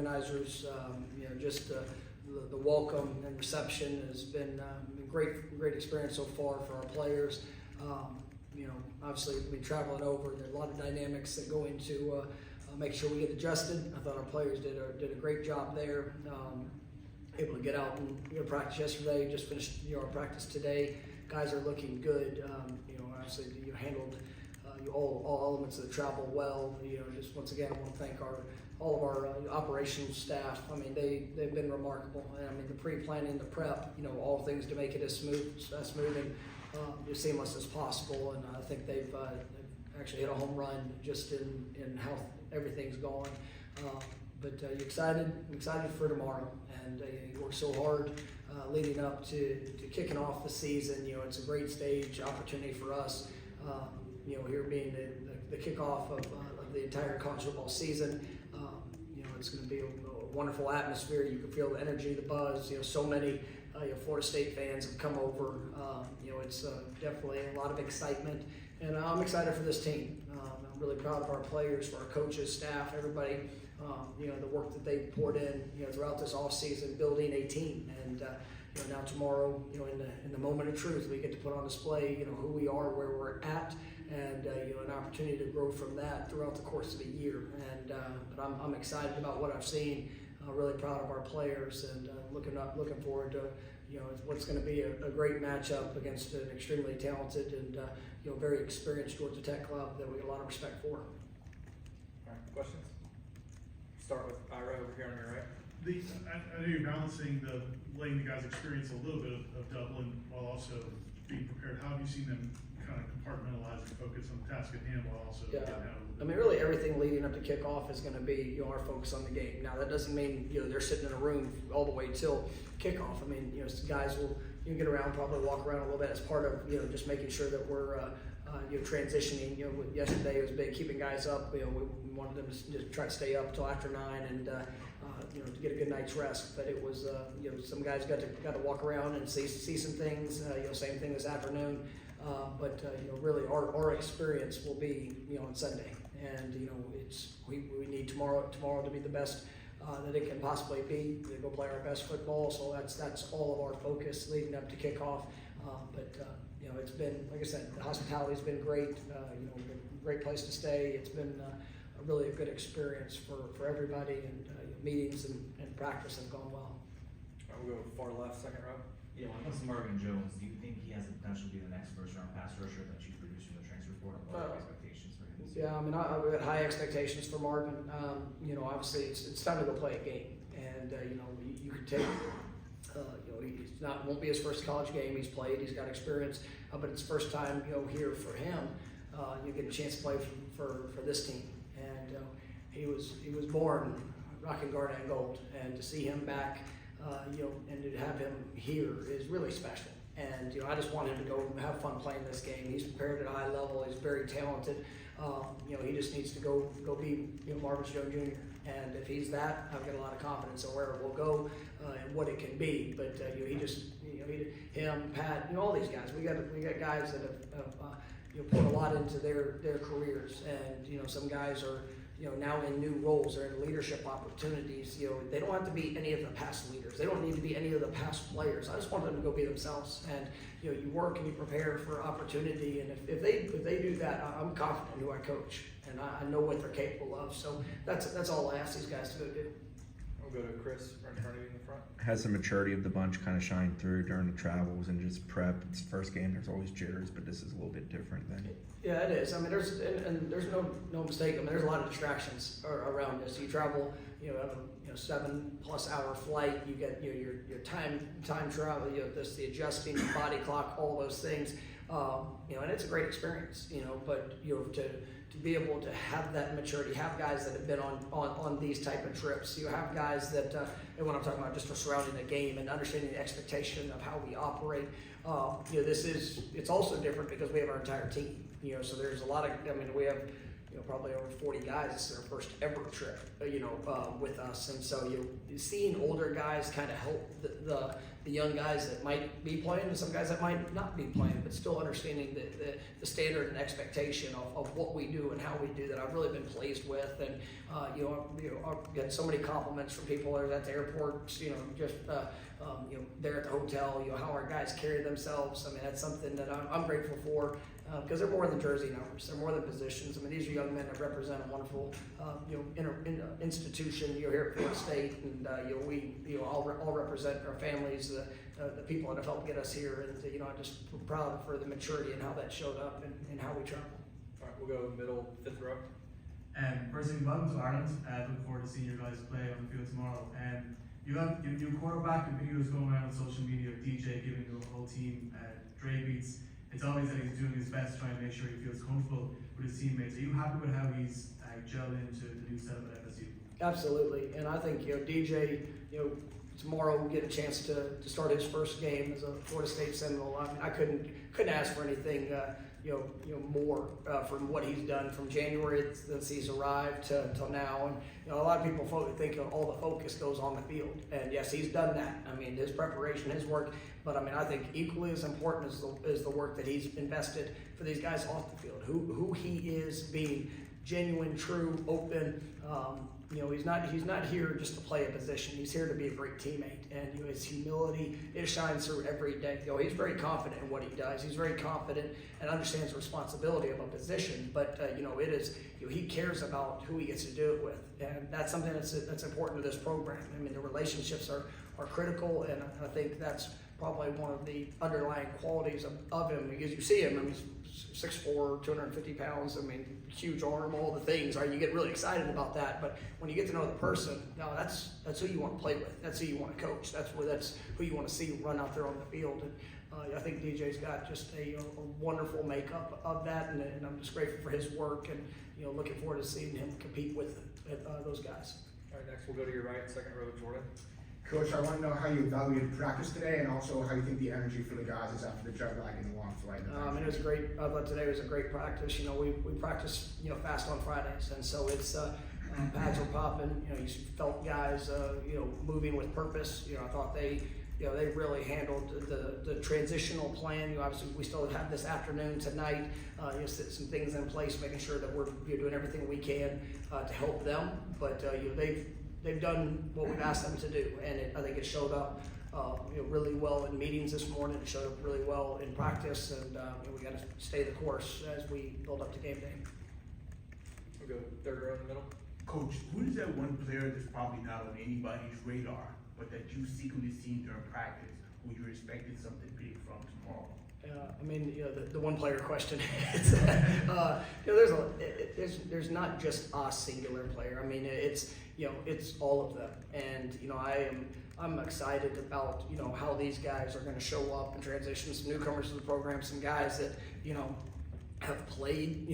organizers. Just the welcome and reception has been great experience so far for our players. Obviously we'll be traveling over. There are a lot of dynamics that go into make sure we get adjusted. I thought our players did a great job there. Able to get out and practice yesterday. Just finished our practice today. Guys are looking good. Obviously you handled all elements of the travel well. Just once again, I want to thank all of our operational staff. I mean, they've been remarkable. I mean, the pre-planning, the prep, all things to make it as smooth and as seamless as possible. And I think they've actually hit a home run just in how everything's going. But you excited for tomorrow, and you worked so hard leading up to kicking off the season. It's a great stage opportunity for us. Here being the kickoff of the entire college football season. It's going to be a wonderful atmosphere. You can feel the energy, the buzz. So many Florida State fans have come over. It's definitely a lot of excitement, and I'm excited for this team. I'm really proud of our players, for our coaches, staff, everybody. The work that they poured in, throughout this off season, building a team, and now tomorrow, in the moment of truth, we get to put on display, who we are, where we're at, and an opportunity to grow from that throughout the course of the year. And but I'm excited about what I've seen. Really proud of our players, and looking forward to what's going to be a great matchup against an extremely talented and very experienced Georgia Tech club that we get a lot of respect for. All right, questions? Start with Ira over here on your right. I know you're balancing letting the guys experience a little bit of Dublin while also being prepared. How have you seen them kind of compartmentalize and focus on the task at hand while also I mean, really everything leading up to kickoff is going to be our focus on the game. Now that doesn't mean they're sitting in a room all the way till kickoff. I mean, guys will get around, probably walk around a little bit as part of just making sure that we're transitioning. Yesterday it was big, keeping guys up. We wanted them to just try to stay up till after 9 and to get a good night's rest. But it was some guys got to walk around and see some things. Same thing this afternoon. But really our experience will be on Sunday, and we need tomorrow to be the best that it can possibly be. We go play our best football, so that's all of our focus leading up to kickoff. But it's been, like I said, the hospitality's been great. Great place to stay. It's been really a good experience for everybody, and meetings and practice have gone well. We'll go far left, second row. Yeah, when it comes to Marvin Jones, do you think he has the potential to be the next first-round pass rusher that you produced from the transfer portal? What are your expectations for him? Yeah, I mean, we've got high expectations for Marvin. Obviously it's time to go play a game, and you can take. Won't be his first college game. He's played. He's got experience, but it's first time here for him. You get a chance to play for this team, and he was born rocking garnet and gold, and to see him back. And to have him here is really special. And I just want him to go have fun playing this game. He's prepared at a high level. He's very talented. He just needs to go be Marvin Jones Jr. And if he's that, I've got a lot of confidence in where it will go and what it can be. But him, Pat, all these guys. We got guys that have put a lot into their careers, and some guys are. Now in new roles or in leadership opportunities, they don't have to be any of the past leaders. They don't need to be any of the past players. I just want them to go be themselves. And you work and you prepare for opportunity. And if they do that, I'm confident in who I coach, and I know what they're capable of. So that's all I ask these guys to go do. We'll go to Chris right in front of you in the front. Has the maturity of the bunch kind of shined through during the travels and just prep? It's the first game. There's always jitters, but this is a little bit different than. Yeah, it is. I mean, there's no mistake. I mean, there's a lot of distractions around this. You travel, have a 7+ hour flight. You get your time travel. The adjusting, the body clock, all those things. And it's a great experience. But to be able to have that maturity, have guys that have been on these type of trips. You have guys that, and when I'm talking about just for surrounding the game and understanding the expectation of how we operate. It's also different because we have our entire team. So there's a lot of, we have probably over 40 guys. This is their first ever trip, with us. And so seeing older guys kind of help the young guys that might be playing and some guys that might not be playing, but still understanding the standard and expectation of what we do and how we do that. I've really been pleased with, and I've got so many compliments from people that are at the airports, there at the hotel, how our guys carry themselves. I mean, that's something that I'm grateful for, because they're more than jersey numbers, they're more than positions. I mean, these are young men that represent a wonderful, institution here at Florida State, and all represent our families, the people that have helped get us here, and I'm just proud for the maturity and how that showed up and how we travel. All right, we'll go middle, fifth row. First thing, welcome to Ireland. Look forward to seeing you guys play on the field tomorrow. You have your quarterback and videos going around on social media of DJ giving the whole team Dre beats. It's obvious that he's doing his best trying to make sure he feels comfortable with his teammates. Are you happy with how he's gelled into the new setup at FSU? Absolutely, and I think DJ, tomorrow will get a chance to start his first game as a Florida State Seminole. I mean, I couldn't ask for anything more from what he's done from January since he's arrived till now. And a lot of people think all the focus goes on the field, and yes, he's done that. I mean, his preparation, his work, but I mean, I think equally as important is the work that he's invested for these guys off the field. Who he is, being genuine, true, open. He's not here just to play a position. He's here to be a great teammate, and his humility, it shines through every day. He's very confident in what he does. He's very confident and understands the responsibility of a position. But it is he cares about who he gets to do it with, and that's something that's important to this program. I mean, the relationships are critical, and I think that's probably one of the underlying qualities of him, because you see him. I mean, he's 6'4", 250 pounds. I mean, huge arm, all the things. Right? You get really excited about that, but when you get to know the person, no, that's who you want to play with. That's who you want to coach. That's who you want to see run out there on the field. And I think DJ's got just a wonderful makeup of that, and I'm just grateful for his work, and looking forward to seeing him compete with those guys. All right, next we'll go to your right, second row, Jordan. Coach, I want to know how you evaluated practice today, and also how you think the energy for the guys is after the jet lag and the long flight. It was great. I thought today was a great practice. We practice fast on Fridays, and so it's pads were popping. You felt guys moving with purpose. I thought they really handled the transitional plan. Obviously, we still have this afternoon tonight. Some things in place, making sure that we're doing everything we can to help them. But they've done what we've asked them to do, and I think it showed up really well in meetings this morning. It showed up really well in practice, and we got to stay the course as we build up to game day. We'll go third row in the middle. Coach, who is that one player that's probably not on anybody's radar, but that you secretly seen during practice, who you're expecting something big from tomorrow? The one player question. There's not just a singular player. I mean, it's all of them, and I'm excited about how these guys are going to show up and transition. Some newcomers to the program, some guys that have played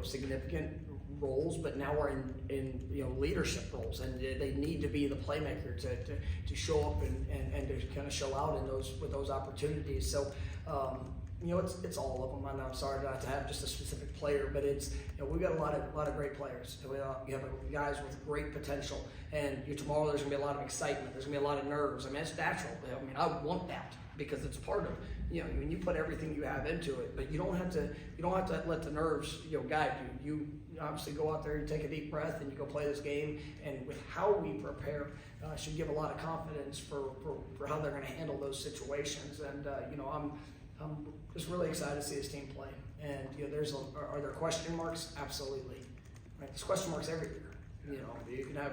significant roles, but now are in leadership roles, and they need to be the playmaker to show up and to kind of show out with those opportunities. So it's all of them. I'm sorry not to have just a specific player, but we've got a lot of great players. You have guys with great potential, and tomorrow there's gonna be a lot of excitement. There's gonna be a lot of nerves. I mean, it's natural. I mean, I want that because it's part of when you put everything you have into it. But you don't have to let the nerves guide you. You obviously go out there and take a deep breath and you go play this game. And with how we prepare, should give a lot of confidence for how they're going to handle those situations. And I'm just really excited to see this team play. And are there question marks? Absolutely. Right? There's question marks every year. You can have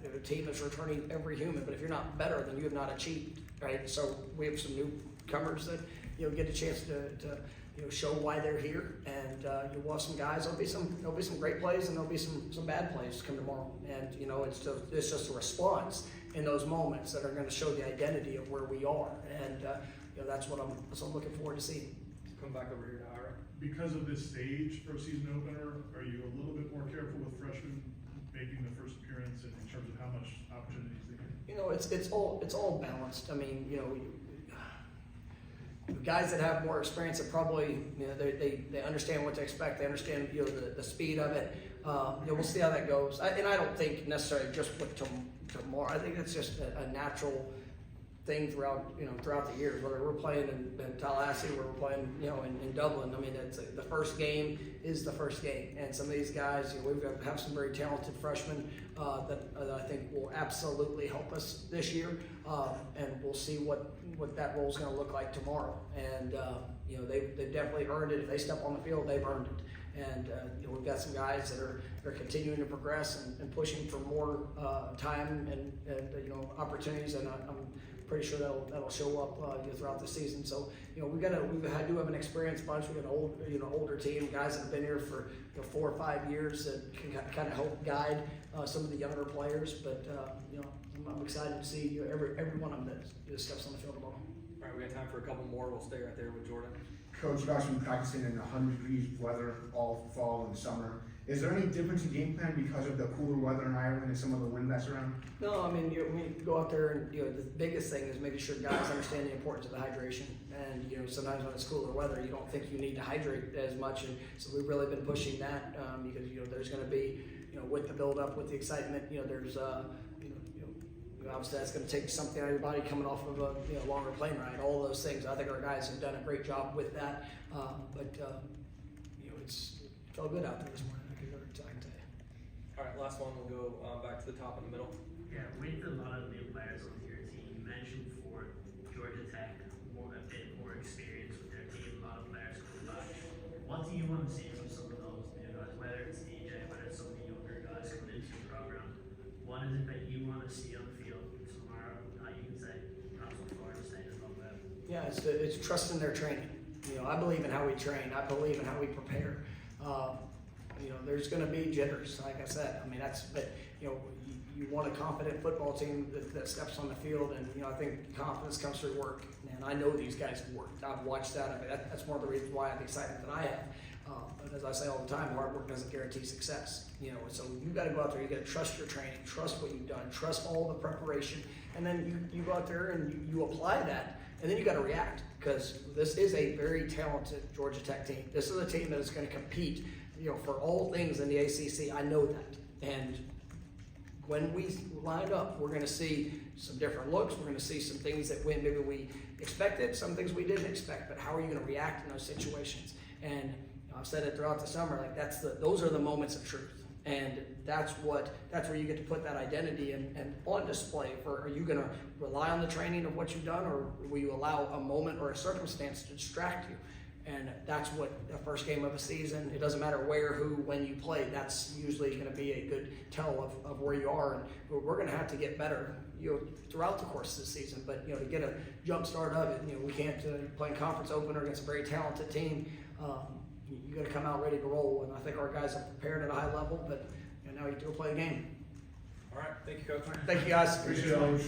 a team that's returning every human, but if you're not better, then you have not achieved. Right? So we have some newcomers that get a chance to show why they're here, and you'll have some guys. There'll be some great plays, and there'll be some bad plays come tomorrow. And it's just a response in those moments that are going to show the identity of where we are. And that's what I'm looking forward to seeing. Come back over here to Ira. Because of this stage for a season opener, are you a little bit more careful with freshmen making the first appearance in terms of how much opportunities they get? It's all balanced. I mean, the guys that have more experience are probably, you know, they understand what to expect. They understand, you know, the speed of it. You know, we'll see how that goes. And I don't think necessarily just with tomorrow. I think it's just a natural thing throughout the years. Whether we're playing in Tallahassee, or we're playing, you know, in Dublin. I mean, it's the first game is the first game, and some of these guys, you know, we've got have some very talented freshmen that I think will absolutely help us this year, and we'll see what that role is going to look like tomorrow. And you know, they've definitely earned it. If they step on the field, they've earned it. And you know, we've got some guys that are continuing to progress and pushing for more time and you know, opportunities, and I'm pretty sure that'll show up you know, throughout the season. So you know, we do have an experienced bunch. We got an older team, guys that have been here for, you know, 4 or 5 years that can kind of help guide some of the younger players. But you know, I'm excited to see, you know, every one of them that steps on the field tomorrow. All right, we got time for a couple more. We'll stay right there with Jordan. Coach, you guys have been practicing in 100 degrees weather all fall and summer. Is there any difference in game plan because of the cooler weather in Ireland and some of the wind that's around? No, I mean, when you go out there, and you know, the biggest thing is making sure guys understand the importance of the hydration. And you know, sometimes when it's cooler weather, you don't think you need to hydrate as much, and so we've really been pushing that because you know, there's going to be, you know, with the build up, with the excitement, you know, there's obviously that's going to take something out of your body coming off of a, you know, longer plane ride. All those things, I think our guys have done a great job with that. But you know, it felt good out there this morning. I can tell you. All right, last one. We'll go back to the top in the middle. Yeah, with a lot of new players on your team, you mentioned for Georgia Tech a bit more experience with their team, a lot of players coming back. What do you want to see from some of those new guys, whether it's DJ, whether it's some of the younger guys coming into the program? What is it that you want to see on the field tomorrow that you can say, perhaps look forward to staying as long as? Yeah, it's trusting their training. You know, I believe in how we train. I believe in how we prepare. You know, there's going to be jitters, like I said. I mean, but you know, you want a confident football team that steps on the field, and you know, I think confidence comes through work. And I know these guys have worked. I've watched that. I mean, that's one of the reasons why I'm excited that I have. But as I say all the time, hard work doesn't guarantee success. You know, so you got to go out there. You got to trust your training, trust what you've done, trust all the preparation, and then you go out there and you apply that, and then you got to react, because this is a very talented Georgia Tech team. This is a team that is going to compete, you know, for all things in the ACC. I know that, and when we line up, we're going to see some different looks. We're going to see some things that maybe we expected, some things we didn't expect. But how are you going to react in those situations? And I've said it throughout the summer, like those are the moments of truth, and that's where you get to put that identity and on display. Are you going to rely on the training of what you've done, or will you allow a moment or a circumstance to distract you? And that's what the first game of a season. It doesn't matter where, who, when you play. That's usually going to be a good tell of where you are, and we're going to have to get better, you know, throughout the course of the season. But you know, to get a jump start of it, you know, we can't play conference opener against a very talented team. You got to come out ready to roll, and I think our guys have prepared at a high level. But you know, now you have to go play a game. All right, thank you, Coach. Thank you, guys. Appreciate it.